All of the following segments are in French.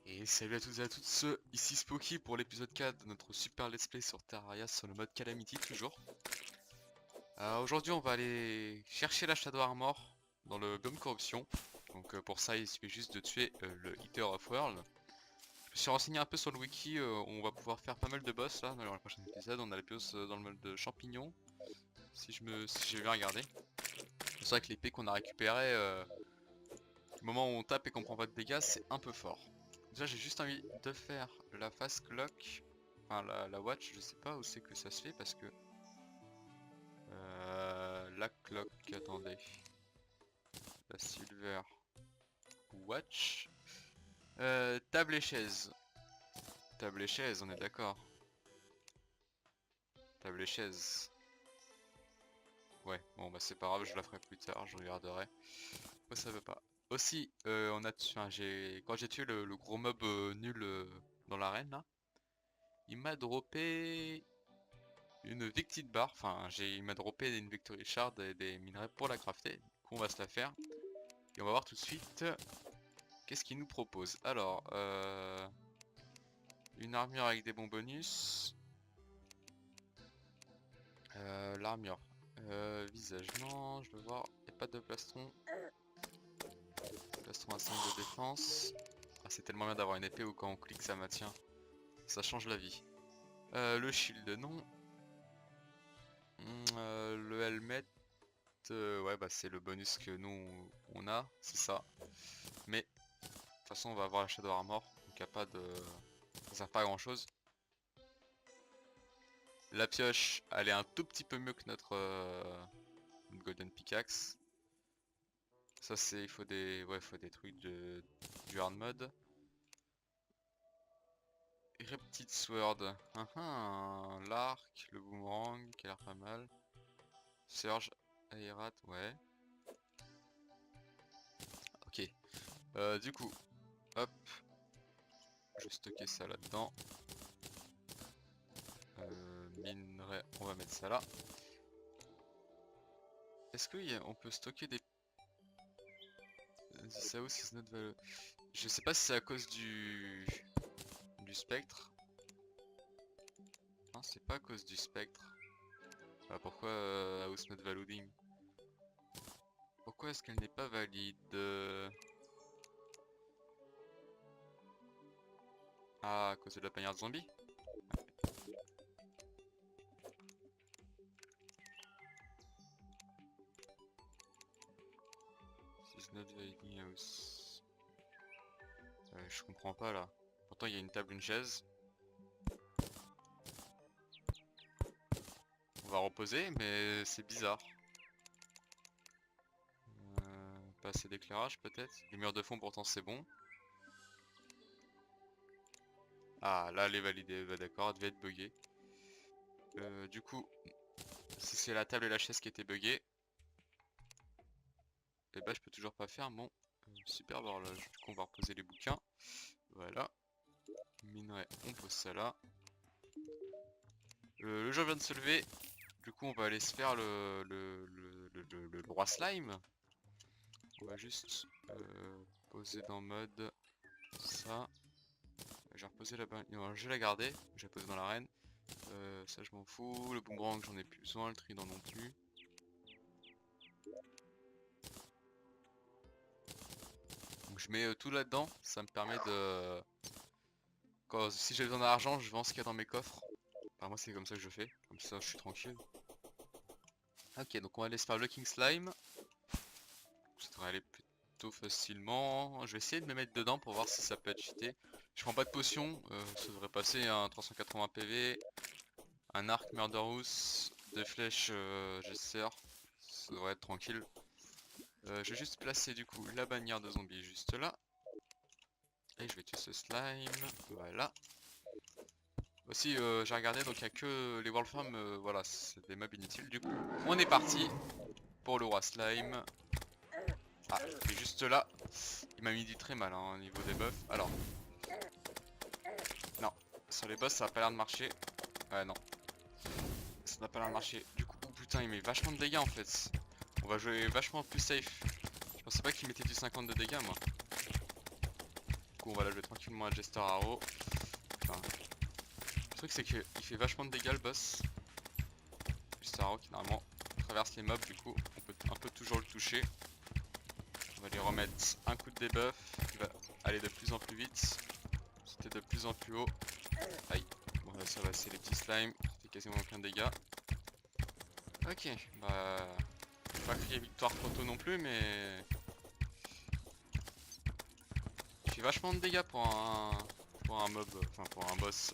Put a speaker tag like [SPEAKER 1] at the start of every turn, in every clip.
[SPEAKER 1] Et salut à toutes et à tous, ici Spooky pour l'épisode 4 de notre super let's play sur Terraria sur le mode Calamity toujours. Aujourd'hui on va aller chercher la Shadow Armor dans le biome corruption. Donc pour ça il suffit juste de tuer le Eater of World. Je me suis renseigné un peu sur le wiki, on va pouvoir faire pas mal de boss là dans le prochain épisode. On a les boss dans le mode de champignon, si j'ai bien regardé. C'est vrai que l'épée qu'on a récupérée, au moment où on tape et qu'on prend pas de dégâts, c'est un peu fort. Déjà j'ai juste envie de faire la fast clock, enfin la watch, je sais pas où c'est que ça se fait parce que... la clock, attendez. La silver watch. Table et chaise. Table et chaise, on est d'accord. Table et chaise. Ouais, bon bah c'est pas grave, je la ferai plus tard, je regarderai. Moi ça veut pas. Aussi, on a tué, enfin, quand j'ai tué le gros mob nul dans l'arène là, il m'a droppé une victory bar, enfin il m'a droppé une victory shard et des minerais pour la crafter. Du coup on va se la faire. Et on va voir tout de suite qu'est-ce qu'il nous propose. Alors, une armure avec des bons bonus. L'armure. Visage, non, je veux voir. Il n'y a pas de plastron. Plastron à 5 de défense. Ah, c'est tellement bien d'avoir une épée où quand on clique ça maintient. Ça change la vie. Le shield, non. Le helmet. Ouais, bah c'est le bonus que nous on a, c'est ça. Mais de toute façon, on va avoir la Shadow Armor. Donc il n'y a pas de. Ça sert pas à grand chose. La pioche, elle est un tout petit peu mieux que notre Golden Pickaxe. Ça c'est, il faut des trucs du hard mode. Reptile Sword, l'arc, le boomerang, qui a l'air pas mal. Surge, Aerat, ouais. Ok. Du coup, hop, je vais stocker ça là-dedans. Minerai, on va mettre ça là. Est-ce qu'on peut stocker des... Ça aussi, c'est notre valeur. Je sais pas si c'est à cause du spectre. Non, c'est pas à cause du spectre. Ah, pourquoi House Not Validing? Pourquoi est-ce qu'elle n'est pas valide? Ah, à cause de la bannière de zombie? It's not validing house. Je comprends pas là. Pourtant il y a une table, une chaise. On va reposer, mais c'est bizarre. Pas assez d'éclairage peut-être. Les murs de fond pourtant c'est bon. Ah là elle est validée, bah d'accord, elle devait être buggée. Du coup, si c'est la table et la chaise qui étaient buggées, et bah je peux toujours pas faire mon superbe horloge. Du coup on va reposer les bouquins. Voilà. Minerai, on pose ça là. Le jeu vient de se lever. Du coup on va aller se faire le roi slime. On va juste poser dans mode ça. J'ai reposé la bagnole. Non, je vais la garder. Je vais la poser dans l'arène. Ça je m'en fous. Le boomerang j'en ai plus besoin. Le trident non plus. Donc je mets tout là-dedans. Ça me permet de... si j'ai besoin d'argent, je vends ce qu'il y a dans mes coffres. Enfin, moi c'est comme ça que je fais. Comme ça je suis tranquille. Ok, donc on va aller se faire le King Slime. Ça devrait aller plutôt facilement. Je vais essayer de me mettre dedans pour voir si ça peut être cheaté. Je prends pas de potion, ça devrait passer un 380 PV, un arc Murderous, des flèches Gesser, ça devrait être tranquille. Je vais juste placer du coup la bannière de zombie juste là. Et je vais tuer ce slime, voilà. Aussi j'ai regardé donc il n'y a que les World Farm, voilà c'est des mobs inutiles du coup. On est parti pour le roi slime. Ah, il est juste là. Il m'a mis du très mal hein, au niveau des buffs. Alors, non, sur les boss ça a pas l'air de marcher. Non, ça n'a pas l'air de marcher. Du coup, oh putain, il met vachement de dégâts en fait. On va jouer vachement plus safe. Je pensais pas qu'il mettait du 50 de dégâts moi. coup on va la jouer tranquillement à Jester Arrow. Enfin, le truc c'est qu'il fait vachement de dégâts le boss. Jester Arrow qui normalement traverse les mobs, du coup on peut un peu toujours le toucher. On va lui remettre un coup de debuff qui va aller de plus en plus vite. C'était de plus en plus haut. Aïe. Bon là ça va, c'est les petits slimes, ça fait quasiment aucun dégât. Ok, bah... Je vais pas crier victoire trop tôt non plus, mais... Il fait vachement de dégâts pour un mob, enfin pour un boss...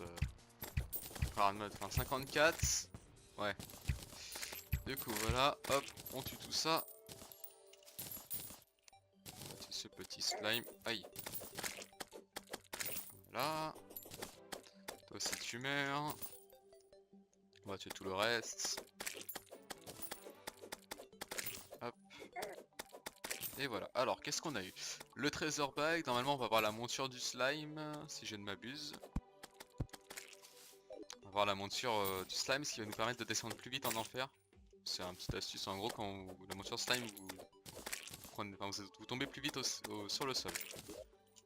[SPEAKER 1] hard mode, enfin 54. Ouais. Du coup voilà, hop, on tue tout ça. On va tuer ce petit slime. Aïe. Voilà. Toi aussi tu meurs. On va tuer tout le reste. Hop. Et voilà. Alors, qu'est-ce qu'on a eu? Le Treasure Bag. Normalement, on va avoir la monture du slime, si je ne m'abuse. On va avoir la monture du slime, ce qui va nous permettre de descendre plus vite en enfer. C'est un petit astuce. En gros, quand la monture slime, vous tombez plus vite sur le sol.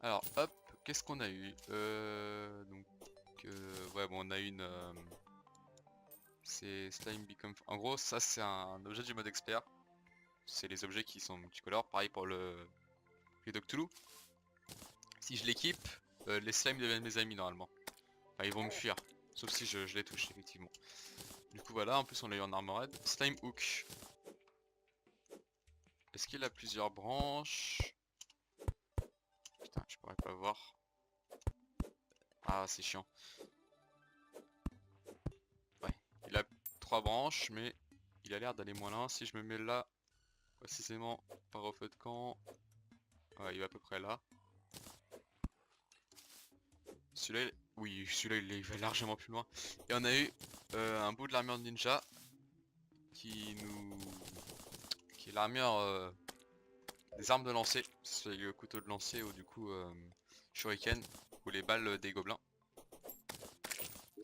[SPEAKER 1] Alors, hop. Qu'est-ce qu'on a eu? Ouais, bon, on a une... c'est Slime Become... En gros, ça, c'est un objet du mode expert. C'est les objets qui sont multicolores. Pareil pour le Cthulhu. Si je l'équipe, les slimes deviennent mes amis normalement. Enfin, ils vont me fuir. Sauf si je les touche, effectivement. Du coup, voilà. En plus, on l'a eu en armored. Slime Hook. Est-ce qu'il a plusieurs branches? Putain, je pourrais pas voir. Ah, c'est chiant. Ouais. Il a 3 branches, mais il a l'air d'aller moins loin. Si je me mets là, précisément par au feu de camp. Ouais, il est à peu près là. Celui-là, oui, celui-là il va largement plus loin. Et on a eu un bout de l'armure ninja qui nous... qui est l'armure des armes de lancer. C'est le couteau de lancer ou du coup shuriken ou les balles des gobelins.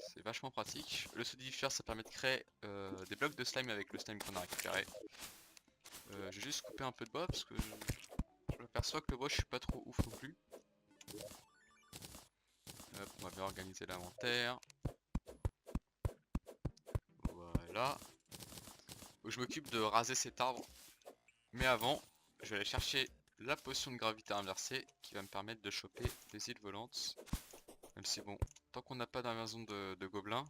[SPEAKER 1] C'est vachement pratique. Le solidifier ça permet de créer des blocs de slime avec le slime qu'on a récupéré. Je vais juste couper un peu de bois parce que je m'aperçois que le bois je suis pas trop ouf non plus. Hop, on va bien organiser l'inventaire. Voilà. Je m'occupe de raser cet arbre. Mais avant, je vais aller chercher la potion de gravité inversée qui va me permettre de choper des îles volantes. Même si bon, tant qu'on n'a pas d'invasion de gobelins,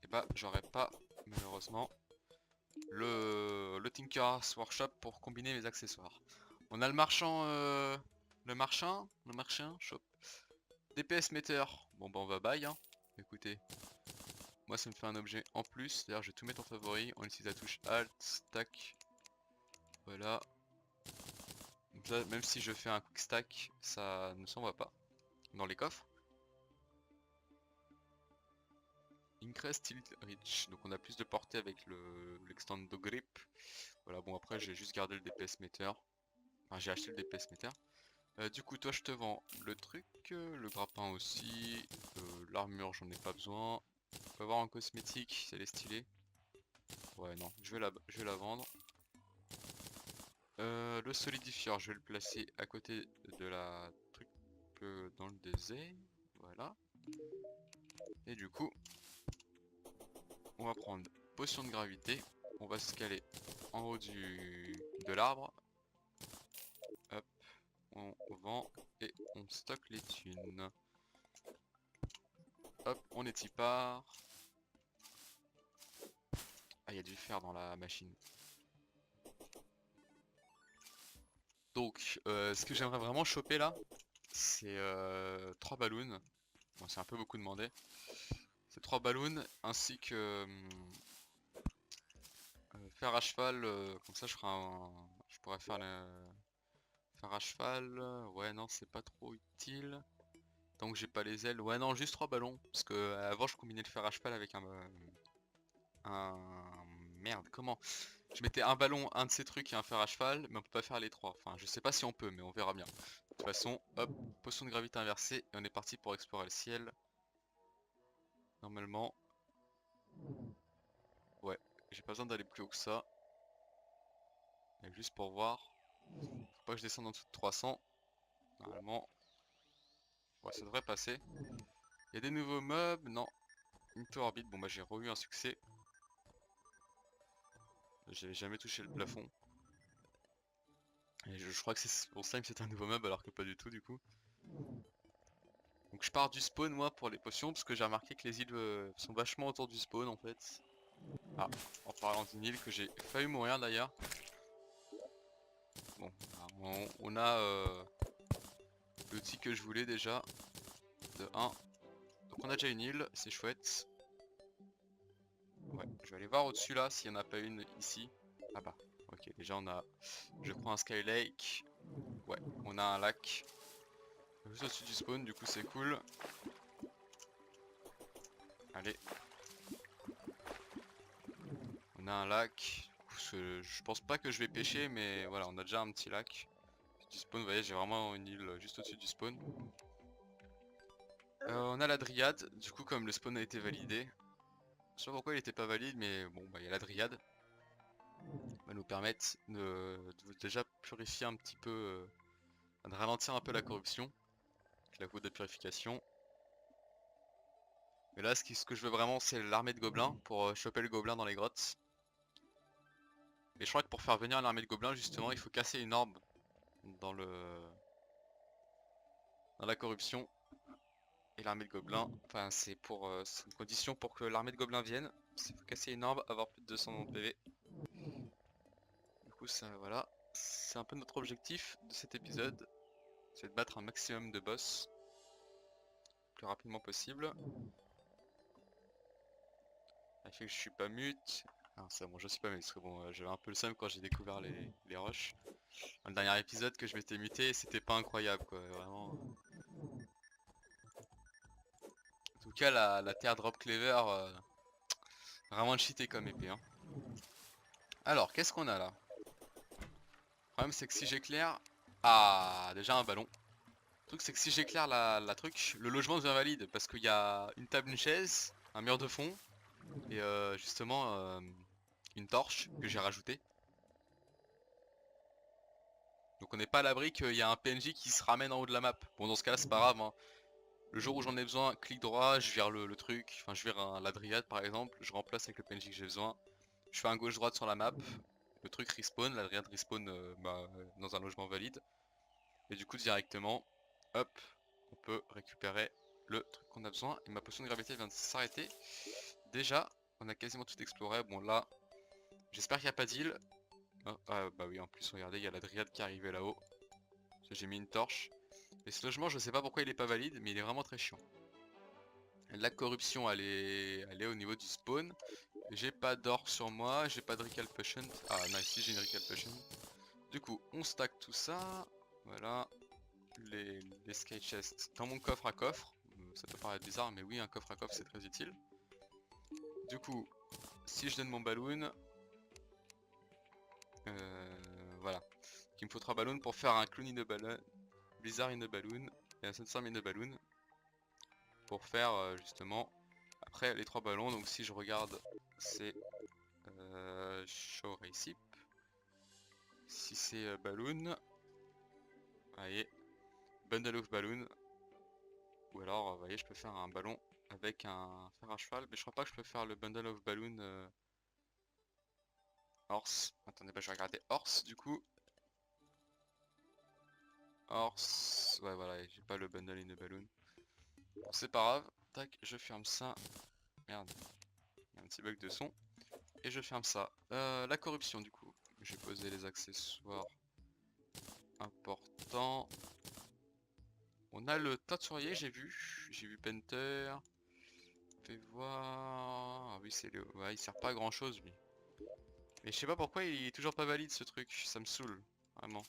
[SPEAKER 1] et bah j'aurai pas malheureusement le Tinker's Workshop pour combiner mes accessoires. On a le marchand, le marchand shop. DPS meter, bon bah on va buy hein. Écoutez, moi ça me fait un objet en plus, d'ailleurs je vais tout mettre en favori, on utilise la touche Alt, tac, voilà. Donc là, même si je fais un quick stack, ça ne s'en va pas dans les coffres. Increase Tilt Reach, donc on a plus de portée avec l'extend grip. Voilà, bon après j'ai juste gardé le DPS meter. Enfin j'ai acheté le DPS meter. Du coup toi je te vends le truc, le grappin aussi, l'armure j'en ai pas besoin. On peut avoir un cosmétique si elle est stylée. Ouais non, je vais la vendre. Le solidifier, je vais le placer à côté de la truc dans le désert. Voilà. Et du coup, on va prendre potion de gravité. On va se caler en haut de l'arbre. Hop, on vend et on stocke les thunes. Hop, on équipare. Ah, il y a du fer dans la machine. Donc, ce que j'aimerais vraiment choper là, c'est 3 ballons. Bon, c'est un peu beaucoup demandé. C'est 3 ballons ainsi que fer à cheval. Comme ça, je pourrais faire le fer à cheval. Ouais, non, c'est pas trop utile. Tant que j'ai pas les ailes. Ouais, non, juste 3 ballons. Parce que avant, je combinais le fer à cheval avec un... Merde, comment? Je mettais un ballon, un de ces trucs et un fer à cheval, mais on peut pas faire les trois. Enfin, je sais pas si on peut, mais on verra bien. De toute façon, hop, potion de gravité inversée, et on est parti pour explorer le ciel. Normalement, ouais, j'ai pas besoin d'aller plus haut que ça. Mais juste pour voir. Faut pas que je descende en dessous de 300. Normalement, Ouais, ça devrait passer. Il y a des nouveaux mobs, non. Into Orbit, bon bah j'ai re-eu un succès. J'avais jamais touché le plafond. Et je crois que c'est pour ça que c'est un nouveau mob alors que pas du tout du coup. Donc je pars du spawn moi pour les potions parce que j'ai remarqué que les îles sont vachement autour du spawn en fait. Ah, en parlant d'une île que j'ai failli mourir d'ailleurs. Bon, on a l'outil que je voulais déjà, de 1. Donc on a déjà une île, c'est chouette. Ouais, je vais aller voir au-dessus là s'il n'y en a pas une ici. Ah bah, ok, déjà on a, je crois, un Sky Lake. Ouais, on a un lac. Juste au-dessus du spawn, du coup c'est cool. Allez. On a un lac. Je pense pas que je vais pêcher, mais voilà, on a déjà un petit lac. Du spawn, vous voyez, j'ai vraiment une île juste au-dessus du spawn. On a la dryade, du coup comme le spawn a été validé. Je sais pas pourquoi il était pas valide, mais bon, bah il y a la dryade. Va nous permettre de déjà purifier un petit peu, de ralentir un peu la corruption. Avec la voûte de purification. Mais là, ce que je veux vraiment, c'est l'armée de gobelins pour choper le gobelin dans les grottes. Et je crois que pour faire venir l'armée de gobelins, justement, il faut casser une orbe dans dans la corruption. Et l'armée de gobelins, enfin c'est une condition pour que l'armée de gobelins vienne. C'est faut casser une orbe, avoir plus de 200 de PV. Du coup ça voilà. C'est un peu notre objectif de cet épisode. C'est de battre un maximum de boss le plus rapidement possible. Il fait que je suis pas mute. Ah, c'est bon, je suis pas mute parce que bon, j'avais un peu le seum quand j'ai découvert les rushs. Dans le dernier épisode que je m'étais muté, c'était pas incroyable quoi, vraiment. En tout cas la terre drop cleaver, vraiment cheaté comme épée hein. Alors qu'est-ce qu'on a là? Le problème c'est que si j'éclaire... Ah, déjà un ballon. Le truc c'est que si j'éclaire la truc, le logement devient valide parce qu'il y a une table, une chaise, un mur de fond et justement une torche que j'ai rajoutée. Donc on n'est pas à l'abri qu'il y a un PNJ qui se ramène en haut de la map. Bon dans ce cas là c'est pas grave hein. Le jour où j'en ai besoin, clic droit, je vire le truc, enfin je vire la dryade par exemple, je remplace avec le PNJ que j'ai besoin. Je fais un gauche droite sur la map, le truc respawn, la dryade respawn dans un logement valide. Et du coup directement, hop, on peut récupérer le truc qu'on a besoin. Et ma potion de gravité vient de s'arrêter. Déjà, on a quasiment tout exploré. Bon là, j'espère qu'il n'y a pas d'île. Oh, ah bah oui, en plus regardez, il y a la dryade qui est arrivée là-haut. J'ai mis une torche. Et ce logement, je sais pas pourquoi il est pas valide, mais il est vraiment très chiant. La corruption, elle est au niveau du spawn. J'ai pas d'or sur moi, j'ai pas de recall potion. Ah nice, si j'ai une recall potion. Du coup, on stack tout ça. Voilà. Les sky chests dans mon coffre à coffre. Ça peut paraître bizarre, mais oui, un coffre à coffre c'est très utile. Du coup, si je donne mon balloon, voilà. Il me faut 3 ballons pour faire un clown in a balloon, blizzard in a balloon et un sandstorm in a balloon. Pour faire justement après les 3 ballons. Donc si je regarde, c'est show recipe. Si c'est balloon, voyez, bundle of balloon. Ou alors, vous voyez, je peux faire un ballon avec un fer à cheval, mais je crois pas que je peux faire le bundle of balloon horse. Attendez, bah je vais regarder horse du coup. Horse, ouais voilà, j'ai pas le bundle in the balloon. Bon, c'est pas grave, tac, je ferme ça. Merde, il y a un petit bug de son. Et je ferme ça. La corruption du coup. Je vais poser les accessoires importants. On a le teinturier, j'ai vu. J'ai vu Penter. Fais voir. Ah oui, c'est le. Ouais, il sert pas à grand chose lui. Mais je sais pas pourquoi il est toujours pas valide ce truc. Ça me saoule. Vraiment.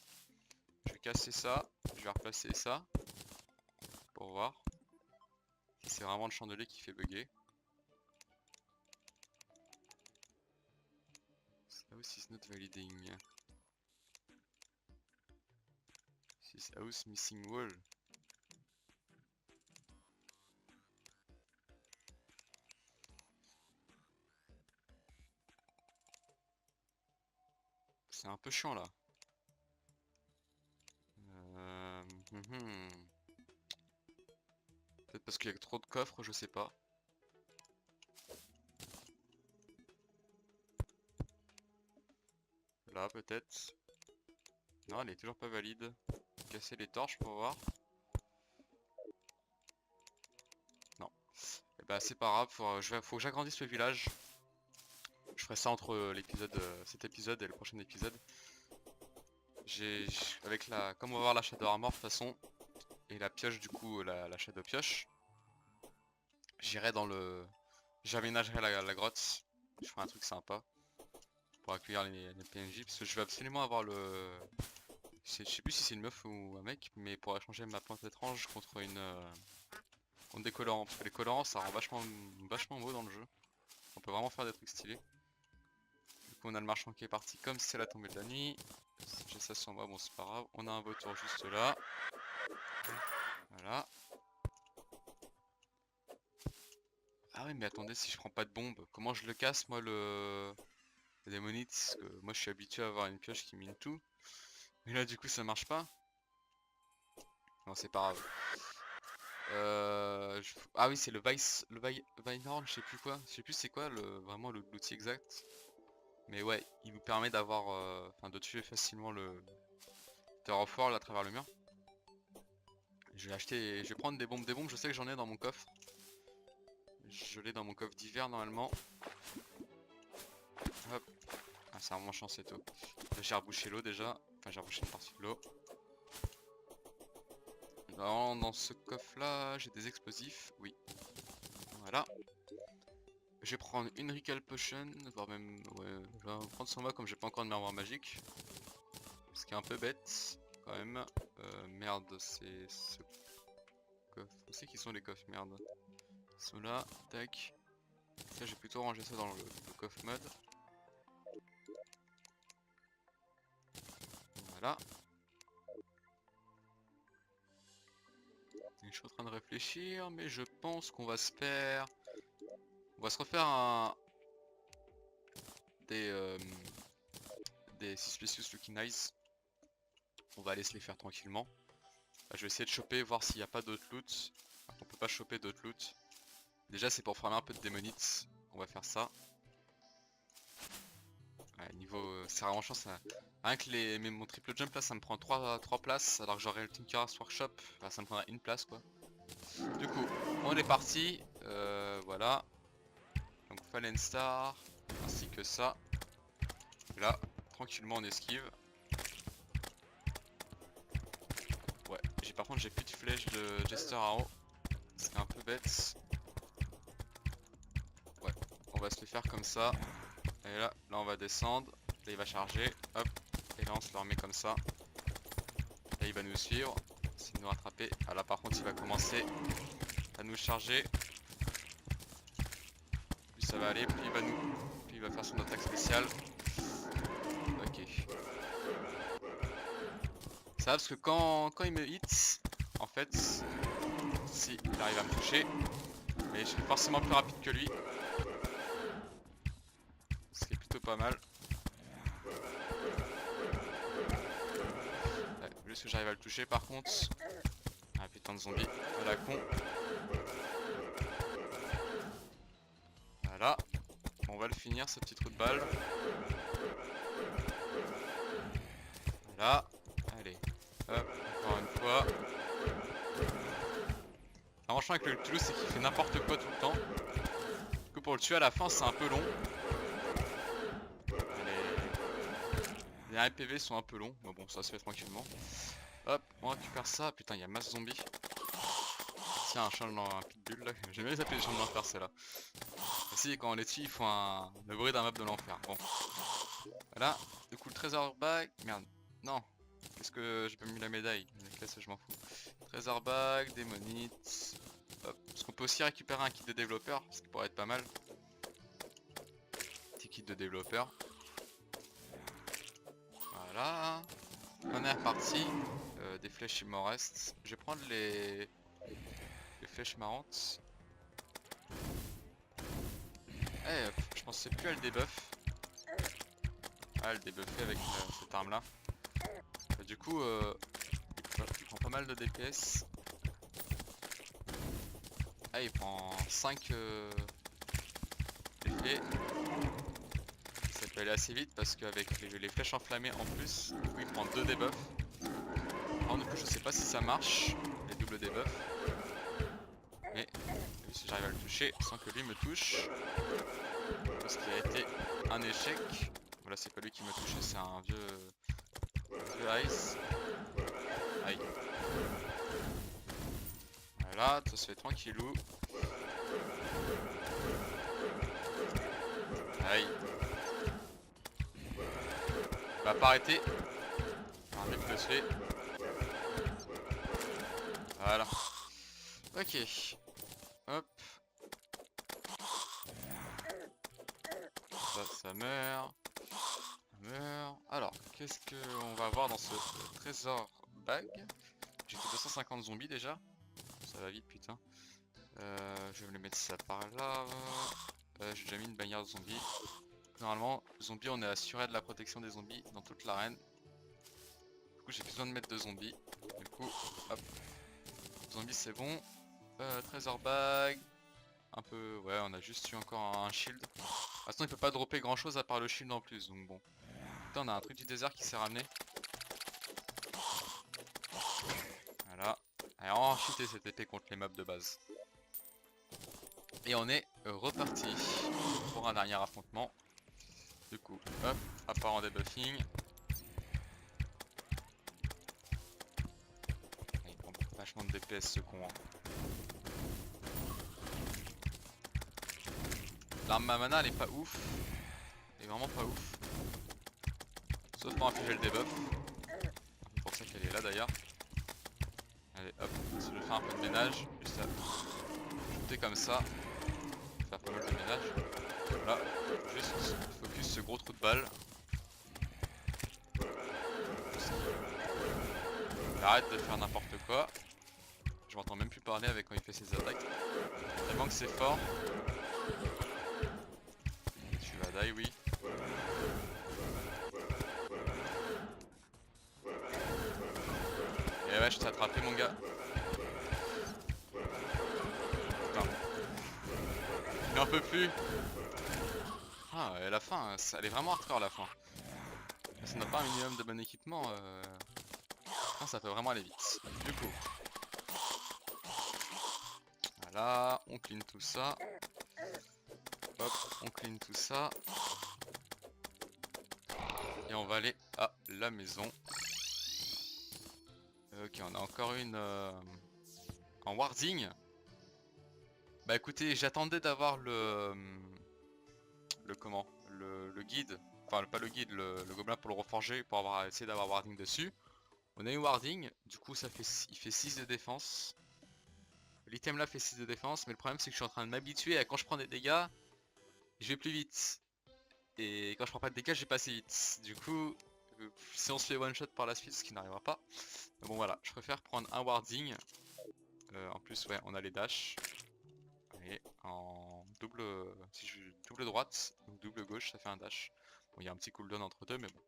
[SPEAKER 1] Je vais casser ça. Je vais replacer ça. Pour voir. Si c'est vraiment le chandelier qui fait bugger. House is not validing. This house missing wall. C'est un peu chiant là. Hum, hum. Parce qu'il y a trop de coffres, je sais pas. Là peut-être. Non, elle est toujours pas valide. Casser les torches pour voir. Non. Et bah c'est pas grave, faut que j'agrandisse le village. Je ferai ça entre cet épisode et le prochain épisode. Comme on va voir la Shadow Armor de toute façon, et la pioche du coup, la Shadow Pioche, j'irai dans le... J'aménagerai la grotte. Je ferai un truc sympa pour accueillir les PNJ, parce que je veux absolument avoir le... Je sais plus si c'est une meuf ou un mec, mais pour échanger ma plante étrange contre contre des colorants, parce que les colorants ça rend vachement beau dans le jeu. On peut vraiment faire des trucs stylés. Du coup on a le marchand qui est parti comme c'est la tombée de la nuit. J'ai ça sur moi, bon c'est pas grave. On a un vautour juste là. Voilà. Ah oui mais attendez, si je prends pas de bombe, comment je le casse moi le démonite? Parce que moi je suis habitué à avoir une pioche qui mine tout. Mais là du coup ça marche pas. Non c'est pas grave. Ah oui c'est le Vinehorn, je sais plus quoi. Je sais plus c'est quoi vraiment l'outil exact. Mais ouais, il nous permet d'avoir, enfin de tuer facilement le Terraform à travers le mur. Je vais acheter, je vais prendre des bombes, je sais que j'en ai dans mon coffre. Je l'ai dans mon coffre d'hiver normalement. Hop. Ah c'est vraiment chance et tout. J'ai rebouché l'eau déjà, enfin j'ai rebouché une partie de l'eau. Dans ce coffre là, j'ai des explosifs, oui. Voilà. Je vais prendre une Recall Potion, voire même, ouais, je vais en prendre sur moi comme j'ai pas encore de mémoire magique. Ce qui est un peu bête, quand même. Merde, c'est ce coffre. Où c'est qu'ils sont les coffres, merde. Ils sont là, tac. Ça, j'ai plutôt rangé ça dans le coffre mode. Voilà. Et je suis en train de réfléchir, mais je pense qu'on va se faire... On va se refaire des Suspicious Looking Eyes. On va aller se les faire tranquillement. Là, je vais essayer de choper, voir s'il n'y a pas d'autres loot. On peut pas choper d'autres loot. Déjà c'est pour farmer un peu de démonites. On va faire ça. Ouais, niveau... c'est vraiment chance ça. Rien que mon triple jump là ça me prend 3 places. Alors que j'aurais le Tinker's Workshop. Enfin, ça me prendra une place quoi. Du coup, on est parti. Voilà. Donc Fallen Star. Ainsi que ça. Là, tranquillement on esquive. Ouais, par contre j'ai plus de flèches de Jester Arrow. C'est un peu bête. Ouais, on va se les faire comme ça. Et là on va descendre. Là il va charger. Hop. Et là on se le remet comme ça. Là il va nous suivre. Essayer de nous rattraper. Ah là par contre il va commencer à nous charger. Plus ça va aller, plus il va faire son attaque spéciale. Ok. Ça va parce que quand il me hit, en fait, si il arrive à me toucher, mais je suis forcément plus rapide que lui. Ce qui est plutôt pas mal. Ouais, juste que j'arrive à le toucher par contre. Ah putain de zombie, à la con. Voilà. Bon, on va le finir ce petit trou de balle. Voilà. Allez. Hop, encore une fois. Franchement avec le Toulouse c'est qu'il fait n'importe quoi tout le temps. Du coup pour le tuer à la fin c'est un peu long. Les RPV sont un peu longs, mais bon ça se fait tranquillement. Hop, on récupère ça. Putain il y a masse zombies. Tiens un chat dans un pitbull là. J'aime bien les appeler les champs de l'enfer c'est là. Si quand on les tue ils font le bruit d'un map de l'enfer. Bon. Voilà. Du coup le trésor bag. Merde. Non. Qu'est-ce que j'ai pas mis la médaille? Là ça je m'en fous. Trésor bag, démonite. Hop. Parce qu'on peut aussi récupérer un kit de développeur, ce qui pourrait être pas mal. Petit kit de développeur. Voilà. Première partie. Des flèches il m'en reste. Je vais prendre les flèches marrantes. Eh, je pensais plus à le debuff. Ah, le débuffer avec cette arme là. Du coup, il prend pas mal de DPS. Ah, il prend 5 effets. Ça peut aller assez vite parce qu'avec les flèches enflammées en plus, du coup il prend 2 debuffs. Alors du coup je sais pas si ça marche, les doubles debuffs. Mais si j'arrive à le toucher sans que lui me touche, ce qui a été un échec. Voilà, c'est pas lui qui m'a touché, c'est un vieux ice. Aïe. Voilà, ça se fait tranquillou. Aïe. Il va pas arrêter. Un vite le tuer. Voilà. Ok. Hop. Ça meurt. Ça meurt. Alors, qu'est-ce qu'on va avoir dans ce trésor bag? J'ai fait 250 zombies déjà. Ça va vite, putain. Je vais me les mettre ça par là. J'ai déjà mis une bannière de zombies. Normalement, zombies, on est assuré de la protection des zombies dans toute l'arène. Du coup, j'ai besoin de mettre de zombies. Du coup, hop. Zombies, c'est bon. Trésor bag. Un peu, ouais, on a juste eu encore un shield. De toute façon, il peut pas dropper grand chose à part le shield en plus, donc bon. Putain, on a un truc du désert qui s'est ramené. Voilà. Allez, on va chuter cette épée contre les mobs de base. Et on est reparti pour un dernier affrontement. Du coup, hop, apparent debuffing. Il prend vachement de DPS ce con. Hein. L'arme à mana elle est pas ouf. Elle est vraiment pas ouf. Sauf pour infliger le debuff. C'est pour ça qu'elle est là d'ailleurs. Allez hop, si je fais un peu de ménage, juste à shooter comme ça. Faire pas mal de ménage. Voilà, juste focus ce gros trou de balle. Il arrête de faire n'importe quoi. Je m'entends même plus parler avec quand il fait ses attaques. Tellement que c'est fort. Tu vas die, oui. Et ouais, je t'ai attrapé mon gars. Putain. Il n'en peut plus. Ah, et la fin, elle est vraiment hardcore la fin. Si on n'a pas un minimum de bon équipement, ça peut vraiment aller vite. Du coup, voilà, on clean tout ça. Hop, on clean tout ça. Et on va aller à la maison. Ok, on a encore une en warding. Bah écoutez, j'attendais d'avoir le comment le guide. Enfin, pas le guide, le gobelin pour le reforger, pour avoir essayé d'avoir warding dessus. On a eu warding, du coup ça fait il fait 6 de défense. L'item là fait 6 de défense, mais le problème c'est que je suis en train de m'habituer à quand je prends des dégâts, je vais plus vite. Et quand je prends pas de dégâts, je vais pas assez vite. Du coup, si on se fait one shot par la suite, ce qui n'arrivera pas. Mais bon voilà, je préfère prendre un warding. En plus ouais, on a les dash. Et en double, si je double droite ou double gauche, ça fait un dash. Bon, il y a un petit cooldown entre deux, mais bon.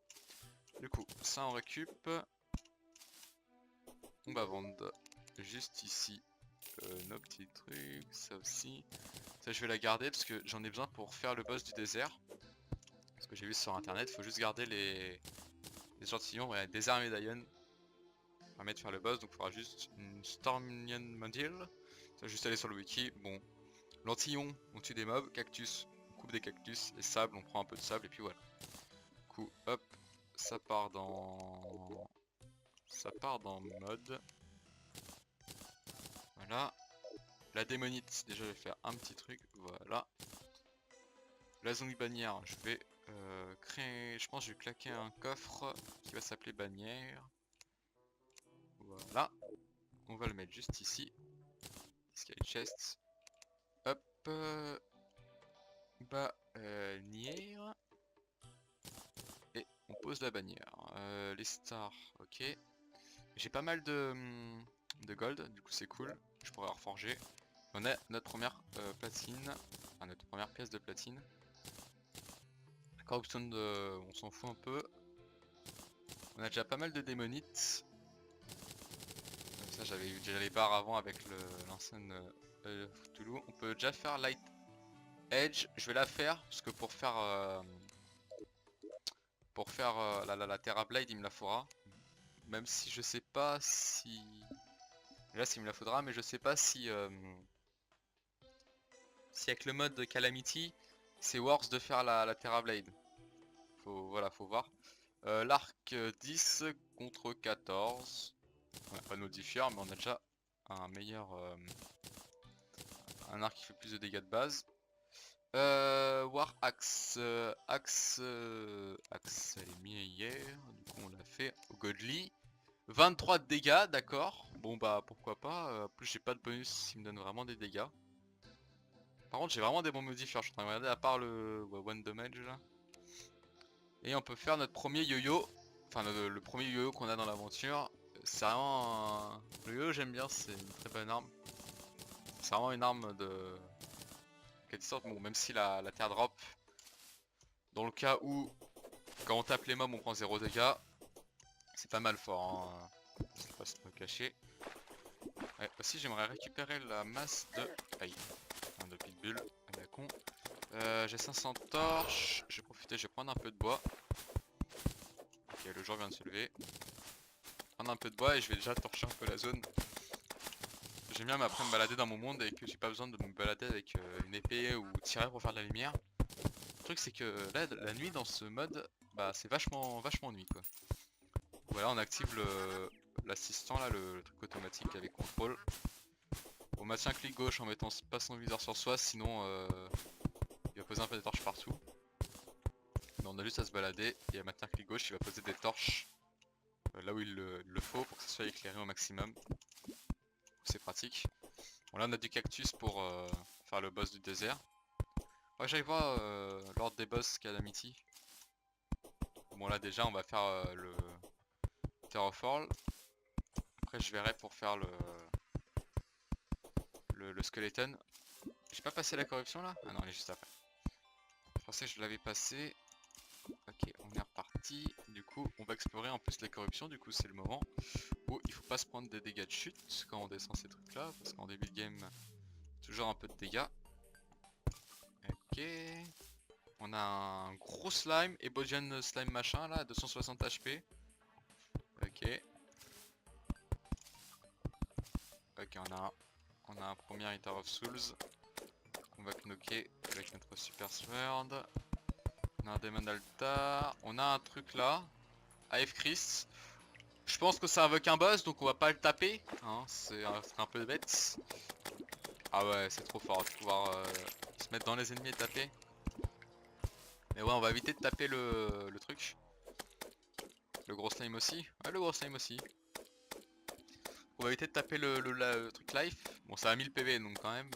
[SPEAKER 1] Du coup, ça on récup. On va vendre juste ici nos petits trucs, ça aussi. Ça je vais la garder parce que j'en ai besoin pour faire le boss du désert. Parce que j'ai vu sur internet, faut juste garder les échantillons, ouais, désert médaillon. Permet de faire le boss, donc il faudra juste une Stormian Module. Ça juste aller sur le wiki. Bon, lentillon, on tue des mobs, cactus, on coupe des cactus, et sable, on prend un peu de sable et puis voilà. Du coup, hop, ça part dans mode. Voilà. La démonite, déjà je vais faire un petit truc, voilà. La zombie bannière, je vais créer, je pense que je vais claquer un coffre qui va s'appeler bannière. Voilà. On va le mettre juste ici. Sky chest. Hop. Bannière. Et on pose la bannière. Les stars, ok. J'ai pas mal de gold, du coup c'est cool. Je pourrais reforger. On a notre première platine. Enfin notre première pièce de platine. La corruption on s'en fout un peu. On a déjà pas mal de démonites. Ça j'avais eu déjà les barres avant avec l'ancienne Cthulhu. On peut déjà faire Light Edge. Je vais la faire parce que pour faire la Terra Blade il me la faudra. Même si je sais pas si... Là s'il me la faudra, mais je sais pas si avec le mode Calamity c'est worse de faire la Terra Blade. Voilà, faut voir. L'arc 10 contre 14. On n'a pas de modifier, mais on a déjà un meilleur... un arc qui fait plus de dégâts de base. War Axe. Axe, elle est mise hier. Du coup, on l'a fait au Godly. 23 de dégâts, d'accord. Bon, bah, pourquoi pas. En plus, j'ai pas de bonus, il me donne vraiment des dégâts. Par contre, j'ai vraiment des bons modifiers. Je suis en train de regarder, à part le One Damage là. Et on peut faire notre premier yo-yo. Enfin, le premier yo-yo qu'on a dans l'aventure. C'est vraiment le yo-yo, j'aime bien, c'est une très bonne arme. C'est vraiment une arme de quelque sorte, bon, même si la terre drop, dans le cas où quand on tape les mobs on prend 0 dégâts, c'est pas mal fort, hein. Je vais pas se me cacher. Ouais, aussi j'aimerais récupérer la masse de... Aïe, de pitbull, à la con. J'ai 500 torches, je vais profiter, je vais prendre un peu de bois. Ok, le jour vient de se lever. Prendre un peu de bois et je vais déjà torcher un peu la zone. J'aime bien après me balader dans mon monde et que j'ai pas besoin de me balader avec une épée ou tirer pour faire de la lumière. Le truc c'est que là la nuit dans ce mode, bah c'est vachement nuit quoi. Voilà, on active l'assistant là, le truc automatique avec contrôle. On maintient clic gauche en mettant pas son viseur sur soi, sinon il va poser un peu des torches partout. Mais on a juste à se balader et à maintenir clic gauche, il va poser des torches là où il le faut pour que ça soit éclairé au maximum. C'est pratique. Bon là on a du cactus pour faire le boss du désert. Ouais, j'allais voir l'ordre des boss Calamity. Bon là déjà on va faire le Terraform. Après je verrai pour faire le skeleton. J'ai pas passé la corruption là? Ah non, elle est juste après. Je pensais que je l'avais passé. Ok, on est reparti. Du coup, on va explorer en plus les corruptions. Du coup, c'est le moment où il faut pas se prendre des dégâts de chute quand on descend ces trucs là. Parce qu'en début de game, toujours un peu de dégâts. Ok. On a un gros slime, Ebodian slime machin là, 260 HP. Ok. Ok, on a un premier Eater of Souls. On va knocker avec notre super sword. On a un Demon Altar. On a un truc là. AF Christ. Je pense que ça invoque un boss donc on va pas le taper. Hein, c'est un peu bête. Ah ouais, c'est trop fort de pouvoir se mettre dans les ennemis et taper. Mais ouais, on va éviter de taper le truc. Le gros slime aussi. Ouais, le gros slime aussi. On va éviter de taper le truc life. Bon, ça a 1000 PV donc quand même.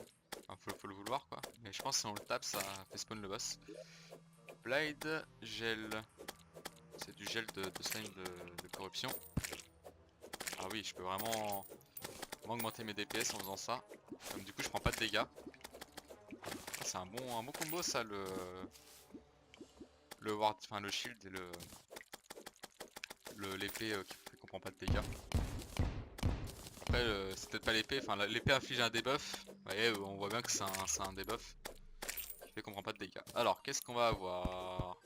[SPEAKER 1] Enfin, faut le vouloir quoi. Mais je pense que si on le tape, ça fait spawn le boss. Blade, gel. C'est du gel de slime de corruption. Ah oui, je peux vraiment augmenter mes DPS en faisant ça. Comme du coup, je prends pas de dégâts. C'est un bon combo ça, le ward, enfin le shield et l'épée qui fait qu'on prend pas de dégâts. Après, c'est peut-être pas l'épée, enfin l'épée inflige un debuff. Vous voyez, on voit bien que c'est un debuff qui fait qu'on prend pas de dégâts. Alors, qu'est-ce qu'on va avoir?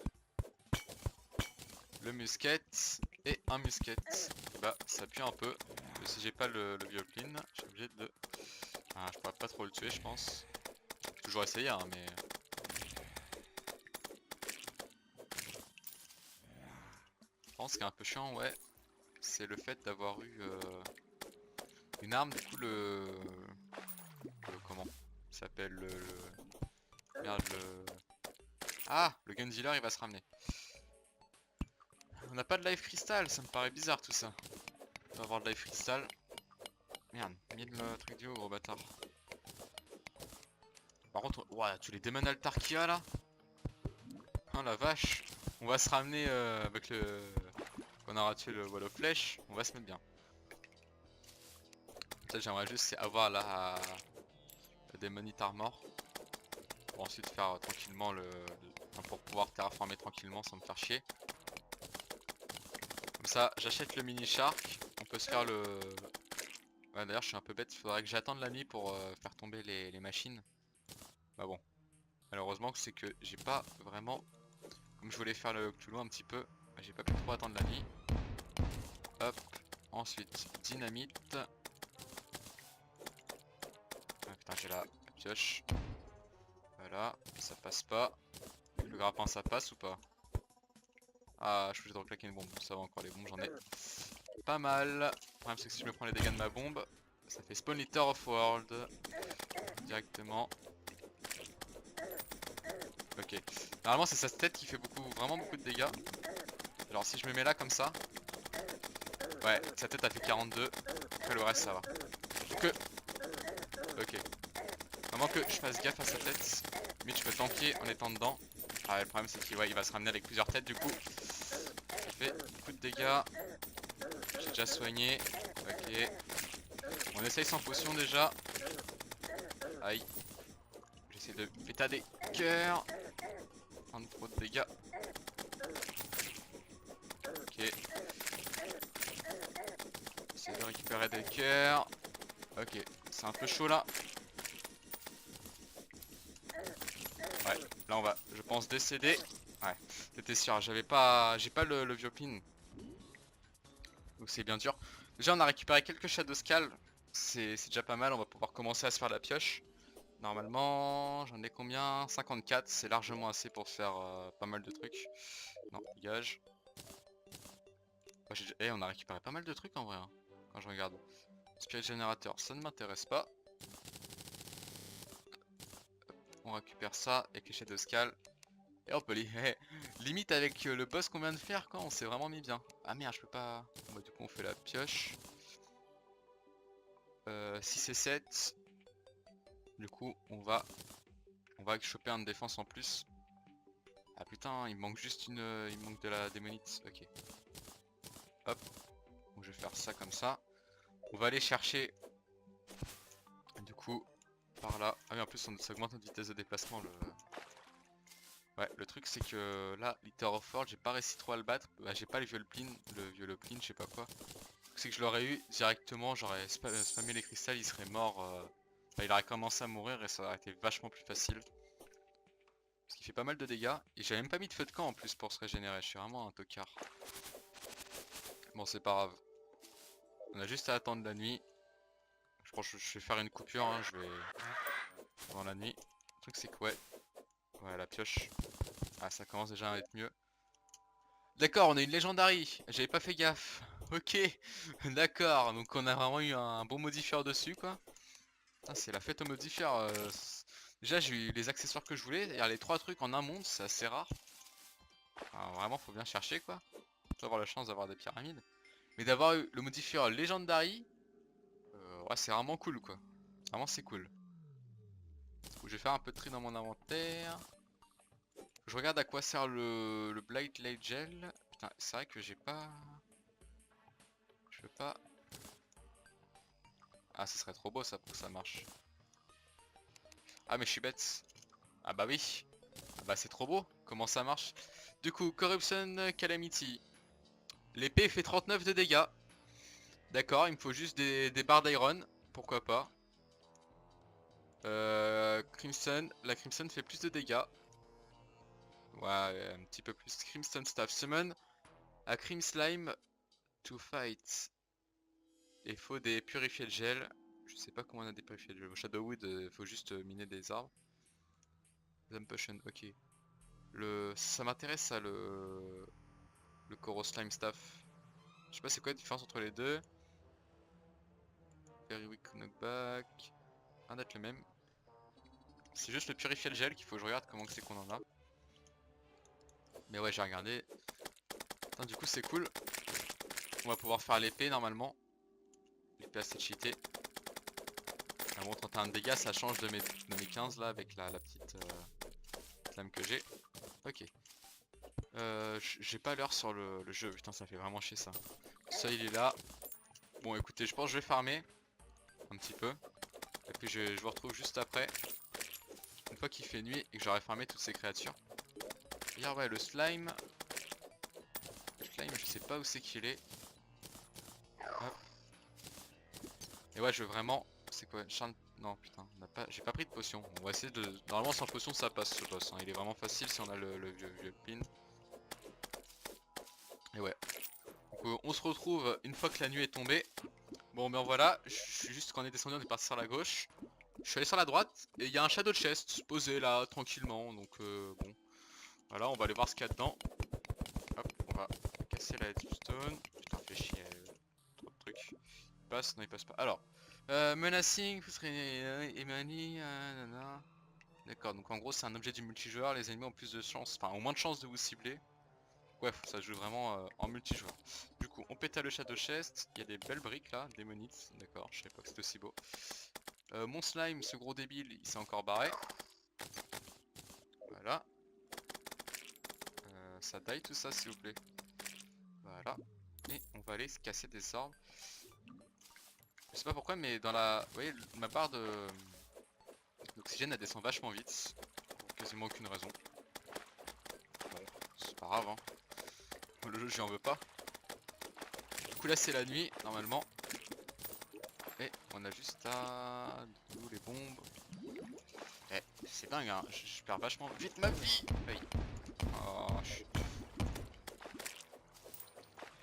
[SPEAKER 1] Le musket et un musket. Et bah, ça pue un peu. Si j'ai pas le Vilepline, je suis obligé de... Ah, je pourrais pas trop le tuer, je pense. J'ai toujours essayé, hein, mais... Je pense qu'il est un peu chiant, ouais. C'est le fait d'avoir eu une arme, du coup, comment il s'appelle merde, Ah, le gun dealer, il va se ramener. On n'a pas de life crystal, ça me paraît bizarre tout ça. On va avoir de life crystal. Merde, 1000 trucs du haut, gros bâtard. Par contre, ouais, tous les démons altar qu'il y a là. Oh la vache. On va se ramener avec le... On aura tué le wall of flèche. On va se mettre bien. Peut-être j'aimerais juste c'est avoir la... le démonite armor. Pour ensuite faire tranquillement enfin, pour pouvoir terraformer tranquillement sans me faire chier. Comme ça, j'achète le mini shark. On peut se faire le... Ouais, d'ailleurs, je suis un peu bête. Il faudrait que j'attende la nuit pour faire tomber les machines. Bah bon. Malheureusement, c'est que j'ai pas vraiment... Comme je voulais faire le Cthulhu un petit peu, bah, j'ai pas pu trop attendre la nuit. Hop. Ensuite, dynamite. Ah putain, j'ai la pioche. Voilà, ça passe pas. Le grappin, ça passe ou pas? Ah, je suis obligé de reclaquer une bombe. Ça va encore, les bombes, j'en ai pas mal. Le problème, c'est que si je me prends les dégâts de ma bombe, ça fait spawn Eater of World directement. Ok. Normalement, c'est sa tête qui fait vraiment beaucoup de dégâts. Alors, si je me mets là comme ça, ouais, sa tête a fait 42. Après, le reste, ça va. Que. Ok. Vraiment que je fasse gaffe à sa tête. Limite, je peux tanker en étant dedans. Ah, le problème, c'est qu'il il va se ramener avec plusieurs têtes, du coup. Ça fait beaucoup de dégâts. J'ai déjà soigné. Ok. On essaye sans potion déjà. Aïe. J'essaie de péter des cœurs. Prendre trop de dégâts. Ok. J'essaie de récupérer des cœurs. Ok. C'est un peu chaud là. Ouais. Là on va, je pense, décéder. Ouais. C'était sûr. J'ai pas le vieux pin. Donc c'est bien dur. Déjà on a récupéré quelques Shadow Scales. C'est déjà pas mal. On va pouvoir commencer à se faire la pioche. Normalement, j'en ai combien? 54, c'est largement assez pour faire pas mal de trucs. Non, dégage. Oh, on a récupéré pas mal de trucs en vrai, hein, quand je regarde. Spirit Generator, ça ne m'intéresse pas. On récupère ça avec les Shadow Scales. Et on peut limite avec le boss qu'on vient de faire, quoi, on s'est vraiment mis bien. Ah merde, je peux pas... Bon, bah, du coup on fait la pioche. 6 et 7. Du coup on va choper un de défense en plus. Ah putain, il me manque juste une... il me manque de la démonite. Ok. Hop. Donc je vais faire ça comme ça. On va aller chercher du coup par là. Ah oui, en plus ça augmente notre vitesse de déplacement. Ouais, le truc c'est que là, l'Eater of World, j'ai pas réussi trop à le battre. Bah, j'ai pas le Violpline, je sais pas quoi. C'est que je l'aurais eu directement, j'aurais spammé les cristals, il serait mort. Enfin, il aurait commencé à mourir et ça aurait été vachement plus facile. Parce qu'il fait pas mal de dégâts. Et j'avais même pas mis de feu de camp en plus pour se régénérer. Je suis vraiment un tocard. Bon, c'est pas grave. On a juste à attendre la nuit. Je pense que je vais faire une coupure, hein, je vais... Dans la nuit. Le truc c'est que ouais, la pioche. Ah, ça commence déjà à être mieux. D'accord, on a une Legendary. J'avais pas fait gaffe. Ok, d'accord. Donc on a vraiment eu un bon modifieur dessus, quoi. C'est la fête aux modifieurs. Déjà, j'ai eu les accessoires que je voulais. Il y a les 3 trucs en un monde, c'est assez rare. Alors, vraiment, faut bien chercher, quoi. Faut avoir la chance d'avoir des pyramides. Mais d'avoir eu le modifieur Legendary, ouais, c'est vraiment cool, quoi. Vraiment, c'est cool. Je vais faire un peu de tri dans mon inventaire. Je regarde à quoi sert le Blight Light Gel. Putain, c'est vrai que j'ai pas... Je peux pas... Ah, ce serait trop beau ça pour que ça marche. Ah, mais je suis bête. Ah bah oui. Ah bah c'est trop beau. Comment ça marche? Du coup, Corruption Calamity. L'épée fait 39 de dégâts. D'accord, il me faut juste des barres d'iron. Pourquoi pas. Crimson. La Crimson fait plus de dégâts. Ouais, un petit peu plus. Crimson Staff. Summon à Crim Slime to fight. Il faut des purifiés de gel. Je sais pas comment on a des purifiés de gel. Au Shadowwood, faut juste miner des arbres. Them Potion, ok. Ça m'intéresse ça, le Koro Slime Staff. Je sais pas c'est quoi la différence entre les deux. Very weak knockback. Un d'être le même. C'est juste le purifier de gel qu'il faut que je regarde comment c'est qu'on en a. Mais ouais, j'ai regardé. Attends, du coup c'est cool. On va pouvoir faire l'épée normalement. L'épée assez cheatée. Ah bon, 31 de dégâts, ça change de mes 15 là avec la petite lame que j'ai. Ok. J'ai pas l'heure sur le jeu, putain ça fait vraiment chier ça. Ça il est là. Bon écoutez, je pense que je vais farmer un petit peu. Et puis je vous retrouve juste après. Une fois qu'il fait nuit et que j'aurai farmé toutes ces créatures. Regarde ouais le slime. Le slime je sais pas où c'est qu'il est. Hop. Et ouais, je veux vraiment... C'est quoi Charles... Non, putain, j'ai pas pris de potion. On va essayer de... Normalement, sans potion, ça passe ce boss. Hein. Il est vraiment facile si on a le vieux pin. Et ouais. Donc, on se retrouve une fois que la nuit est tombée. Bon, ben voilà. Je suis juste quand on est descendu, on est parti sur la gauche. Je suis allé sur la droite. Et il y a un Shadow Chest posé là, tranquillement. Donc, bon. Voilà, on va aller voir ce qu'il y a dedans. Hop, on va casser la headstone. Putain, fait chier. Trop de trucs. Il passe? Non, il passe pas. Alors. Menacing, vous serez Emani, nanana. D'accord, donc en gros c'est un objet du multijoueur, les ennemis ont plus de chances, enfin ont moins de chances de vous cibler. Ouais, ça se joue vraiment en multijoueur. Du coup, on pète à le Shadow Chest, il y a des belles briques là, des monites, d'accord, je savais pas que c'était aussi beau. Mon slime, ce gros débile, il s'est encore barré. Voilà. Ça die tout ça s'il vous plaît. Voilà. Et on va aller se casser des orbes. Je sais pas pourquoi mais dans la... Vous voyez, ma barre d'oxygène elle descend vachement vite. Pour quasiment aucune raison. Bon, c'est pas grave hein. Le jeu j'y en veux pas. Du coup là c'est la nuit normalement. Et on a juste à... D'où les bombes. Eh, c'est dingue hein, je perds vachement vite ma vie. Aïe. Oh,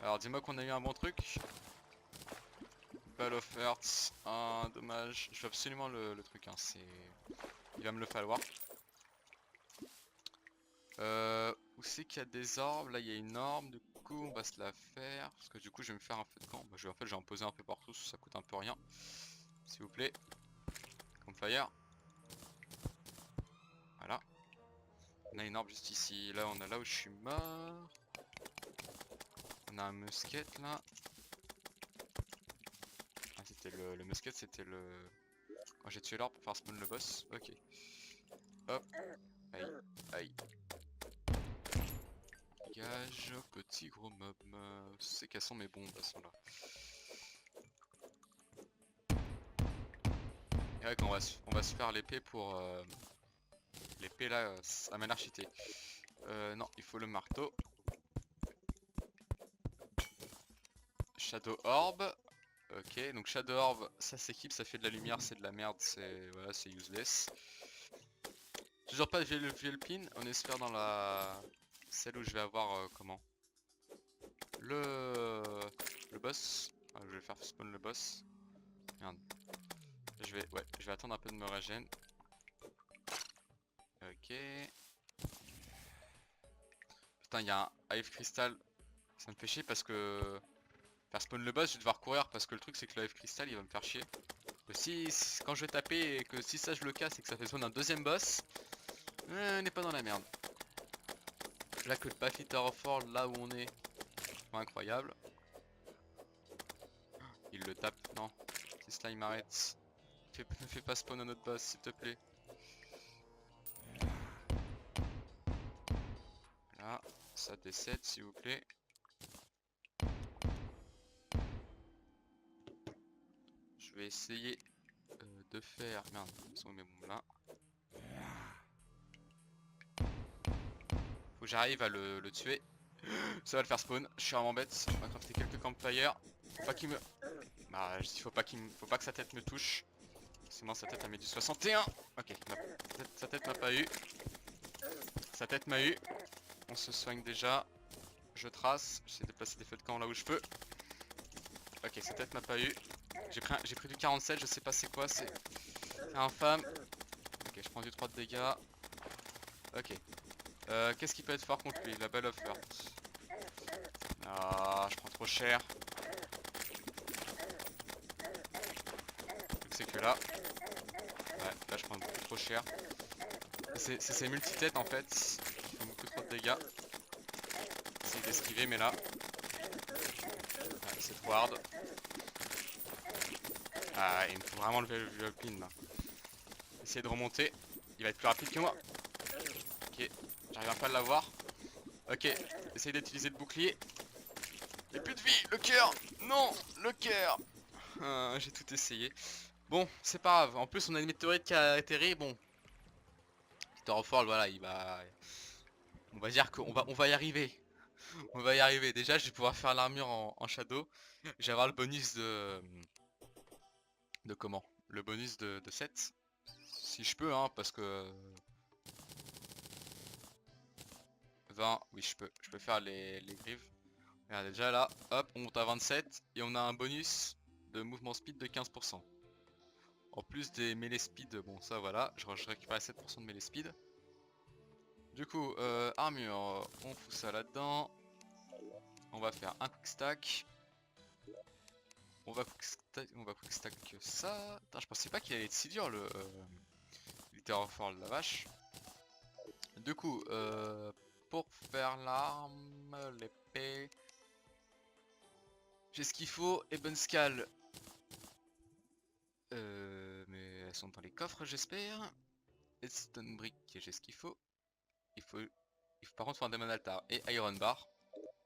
[SPEAKER 1] Alors dis-moi qu'on a eu un bon truc. Ball of Earth. Ah dommage. Je veux absolument le truc hein, c'est... Il va me le falloir. Où c'est qu'il y a des orbes? Là il y a une orbe, du coup on va se la faire. Parce que du coup je vais me faire un feu de camp. Bah, en fait je vais en poser un peu partout, ça coûte un peu rien. S'il vous plaît. Campfire. Voilà. On a une orbe juste ici. Là on a là où je suis mort. On a un musket là. Ah c'était le musket, c'était le... Quand j'ai tué l'orbe pour faire spawn le boss. Ok. Hop. Aïe. Aïe. Dégage, petit gros mob. C'est cassant mais bon, elles sont là. Et ouais, quand on va se faire l'épée pour... L'épée là, ça mène archité. Non, il faut le marteau. Shadow Orb. Ok, donc Shadow Orb, ça s'équipe, ça fait de la lumière, c'est de la merde, c'est... Voilà, c'est useless. Toujours pas de Vielpin, on espère dans la... Celle où je vais avoir, comment le boss. Ah, je vais faire spawn le boss. Merde. Je vais attendre un peu de me régène. Ok. Putain, il y a un Hive Crystal. Ça me fait chier parce que... Faire spawn le boss, je vais devoir courir parce que le truc c'est que le Hive Crystal il va me faire chier. Que quand je vais taper et que si ça je le casse et que ça fait spawn un deuxième boss, on n'est pas dans la merde. Là que le Pathfinder of World, là où on est, pas incroyable. Il le tape, non. Si slime arrête. Ne fais pas spawn un autre boss s'il te plaît. Là, ça décède s'il vous plaît. Je vais essayer de faire... Merde, ils sont où mes bombes là? Faut que j'arrive à le tuer. Ça va le faire spawn, je suis vraiment bête. On va crafter quelques campfires. Faut pas qu'il me... Bah je dis faut pas que sa tête me touche. Sinon sa tête elle met du 61. Ok, sa tête m'a pas eu. Sa tête m'a eu. On se soigne déjà. Je trace, j'essaie de placer des feux de camp là où je peux. Ok, sa tête m'a pas eu. J'ai pris du 47, je sais pas c'est quoi, c'est infâme. Ok, je prends du 3 de dégâts. Ok. Qu'est-ce qui peut être fort contre lui? La Ball of Earth. Ah, je prends trop cher. C'est que là. Ouais, là je prends beaucoup trop cher. C'est ces multi-têtes en fait qui font beaucoup trop de dégâts. J'essaie d'esquiver mais là. Ouais, c'est trop hard. Ah, il me faut vraiment le pin là. Essayer de remonter. Il va être plus rapide que moi. Ok, j'arrive pas à l'avoir. Ok, essaye d'utiliser le bouclier. Y'a plus de vie, le cœur. Non, le cœur. J'ai tout essayé. Bon, c'est pas grave. En plus, on a une météorite qui a atterri. Bon, Terraform, voilà, il va... On va dire on va y arriver. On va y arriver. Déjà, je vais pouvoir faire l'armure en shadow. Je vais avoir le bonus De comment? Le bonus de 7. Si je peux, hein, parce que 20, oui, je peux faire les griffes. Regardez, déjà là, hop, on monte à 27 et on a un bonus de mouvement speed de 15%. En plus des melee speed, bon ça voilà, je récupère 7% de melee speed. Du coup, armure, on fout ça là-dedans. On va faire un quick stack. On va quick stack que ça. Putain, je pensais pas qu'il allait être si dur le Terraform, la vache. Du coup, pour faire l'arme, l'épée, j'ai ce qu'il faut. Ebon Scale. Mais elles sont dans les coffres, j'espère. Et Stone Brick, j'ai ce qu'il faut. Il faut par contre faire un Demon Altar et Iron Bar.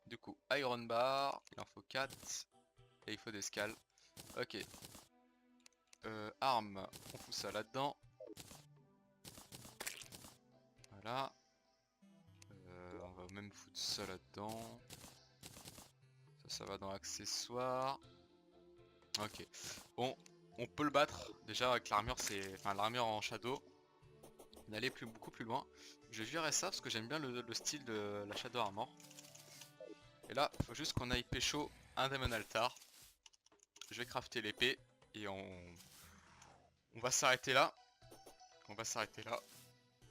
[SPEAKER 1] Du coup, Iron Bar, il en faut 4. Et il faut des scales. Ok. Arme, on fout ça là-dedans. Voilà. On va même foutre ça là-dedans. Ça va dans accessoires. Ok. Bon, on peut le battre. Déjà avec l'armure, enfin l'armure en shadow. D'aller beaucoup plus loin. Je virerai ça parce que j'aime bien le style de la Shadow Armor. Et là, il faut juste qu'on aille pécho un Demon Altar. Je vais crafter l'épée et on va s'arrêter là. On va s'arrêter là.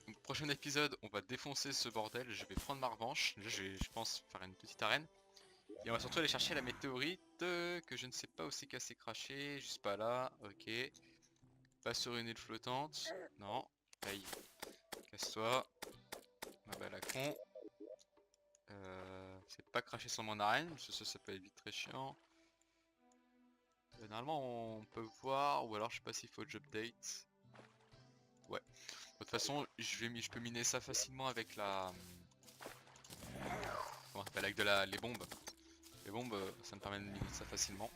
[SPEAKER 1] Donc, prochain épisode, on va défoncer ce bordel. Je vais prendre ma revanche. Déjà, je pense faire une petite arène. Et on va surtout aller chercher la météorite que je ne sais pas où c'est qu'elle s'est crachée. Juste pas là. Ok. Pas sur une île flottante. Non. Aïe. Casse-toi. Ma balle à con. C'est pas cracher sur mon arène, parce que ça peut être vite très chiant. Normalement on peut voir, ou alors je sais pas s'il faut que j'update. Ouais. De toute façon, je peux miner ça facilement avec la... Comment ça s'appelle? Avec les bombes. Les bombes, ça me permet de miner ça facilement.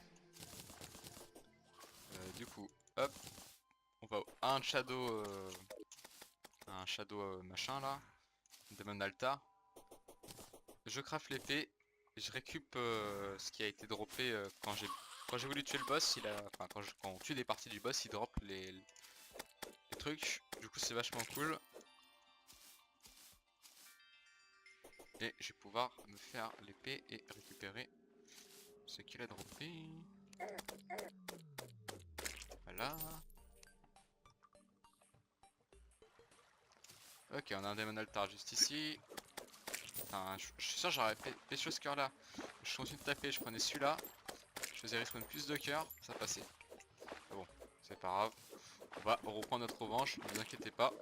[SPEAKER 1] Du coup, hop. On va à un shadow machin là. Demon Altar. Je craft l'épée. Je récup ce qui a été droppé quand j'ai voulu tuer le boss. Enfin, quand on tue des parties du boss, il drop les trucs. Du coup, c'est vachement cool. Et je vais pouvoir me faire l'épée et récupérer ce qu'il a droppé. Voilà. Ok, on a un Demon Altar juste ici. Enfin, je suis sûr j'aurais fait ce cœur là. Je continue de taper, je prenais celui-là. Je faisais respawn plus de cœur, ça passait. Mais bon, c'est pas grave. On va reprendre notre revanche, ne vous inquiétez pas.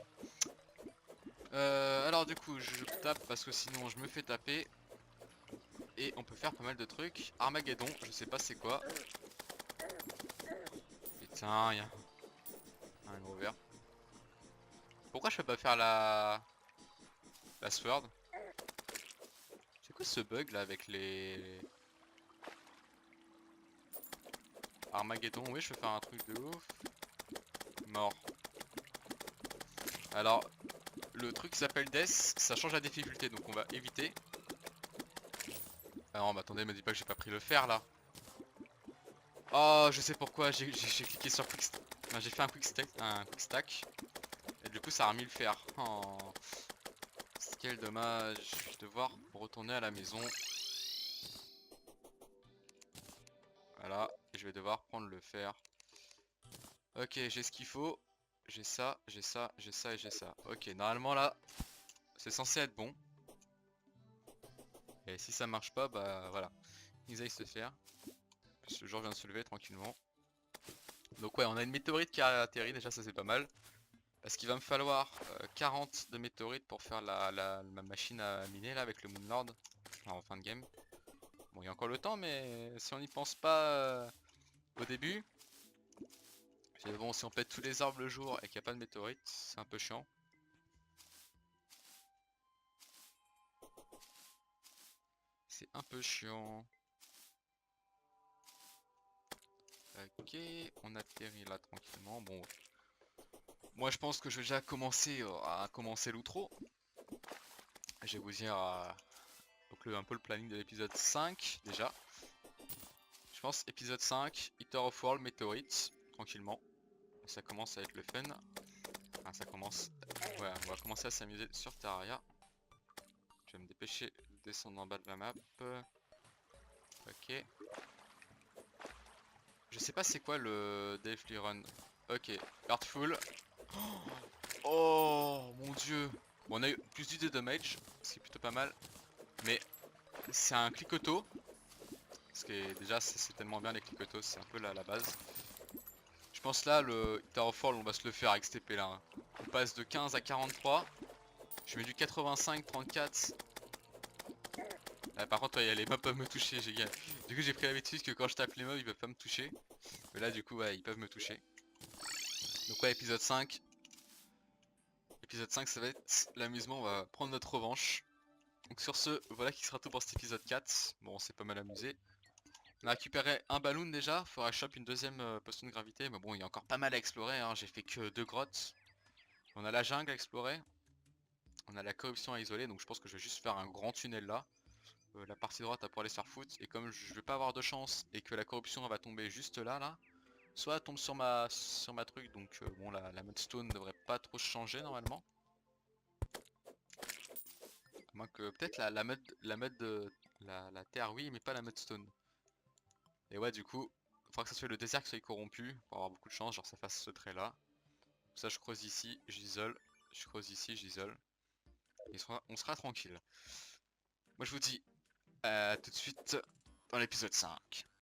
[SPEAKER 1] Alors du coup, je tape parce que sinon je me fais taper. Et on peut faire pas mal de trucs. Armageddon, je sais pas c'est quoi. Putain, y'a un gros verre. Pourquoi je peux pas faire la sword? C'est quoi ce bug là avec les... Armageddon, oui je peux faire un truc de ouf. Mort. Alors, le truc qui s'appelle Death, ça change la difficulté, donc on va éviter. Ah non, mais attendez, me dis pas que j'ai pas pris le fer là. Oh, je sais pourquoi, j'ai cliqué sur quick stack. Enfin, j'ai fait un quick stack. Et du coup ça a remis le fer. Oh. Quel dommage. Je vais devoir retourner à la maison. Voilà, et je vais devoir prendre le fer. Ok, j'ai ce qu'il faut. J'ai ça, j'ai ça, j'ai ça et j'ai ça. Ok, normalement là, c'est censé être bon. Et si ça marche pas, bah voilà. Ils aillent se faire. Le jour vient de se lever tranquillement. Donc ouais, on a une météorite qui a atterri, déjà ça c'est pas mal. Parce qu'il va me falloir 40 de météorites pour faire ma machine à miner là avec le Moonlord. En fin de game. Bon, il y a encore le temps, mais si on n'y pense pas au début. Bon, si on pète tous les arbres le jour et qu'il n'y a pas de météorite, c'est un peu chiant. C'est un peu chiant. Ok, on atterrit là tranquillement. Bon, moi je pense que je vais déjà commencer à commencer l'outro. Je vais vous dire un peu le planning de l'épisode 5 déjà. Je pense épisode 5, Eater of World, météorite, tranquillement. Ça commence à être le fun. Enfin, ça commence. Ouais, on va commencer à s'amuser sur Terraria. Je vais me dépêcher de descendre en bas de la map. Ok. Je sais pas c'est quoi le Deathly Run. Ok, Heartful. Oh mon dieu. Bon, on a eu plus du 2 damage, ce qui est plutôt pas mal. Mais c'est un clicoto. Parce que déjà c'est tellement bien les clicotos, c'est un peu la base. Je pense là le Towerfall on va se le faire avec cet épée là. Hein. On passe de 15 à 43. Je mets du 85, 34. Ah, par contre ouais, les mobs peuvent me toucher, j'ai gagné. Du coup j'ai pris l'habitude que quand je tape les mobs ils peuvent pas me toucher. Mais là du coup ouais, ils peuvent me toucher. Donc ouais, épisode 5. Épisode 5 ça va être l'amusement, on va prendre notre revanche. Donc sur ce, voilà qui sera tout pour cet épisode 4. Bon, on s'est pas mal amusé. On a récupéré un balloon déjà, faudra choper une deuxième potion de gravité. Mais bon, il y a encore pas mal à explorer, hein. J'ai fait que 2 grottes. On a la jungle à explorer. On a la corruption à isoler, donc je pense que je vais juste faire un grand tunnel là. La partie droite pour aller se faire foutre. Et comme je vais pas avoir de chance et que la corruption elle va tomber juste là, soit elle tombe sur ma truc, donc bon la mudstone devrait pas trop changer normalement. À moins que peut-être la terre oui, mais pas la mudstone. Et ouais, du coup, il faudra que ça soit le désert qui soit corrompu pour avoir beaucoup de chance, genre ça fasse ce trait là. Ça, je creuse ici, j'isole. Je creuse ici, j'isole. Et on sera tranquille. Moi, je vous dis à tout de suite dans l'épisode 5.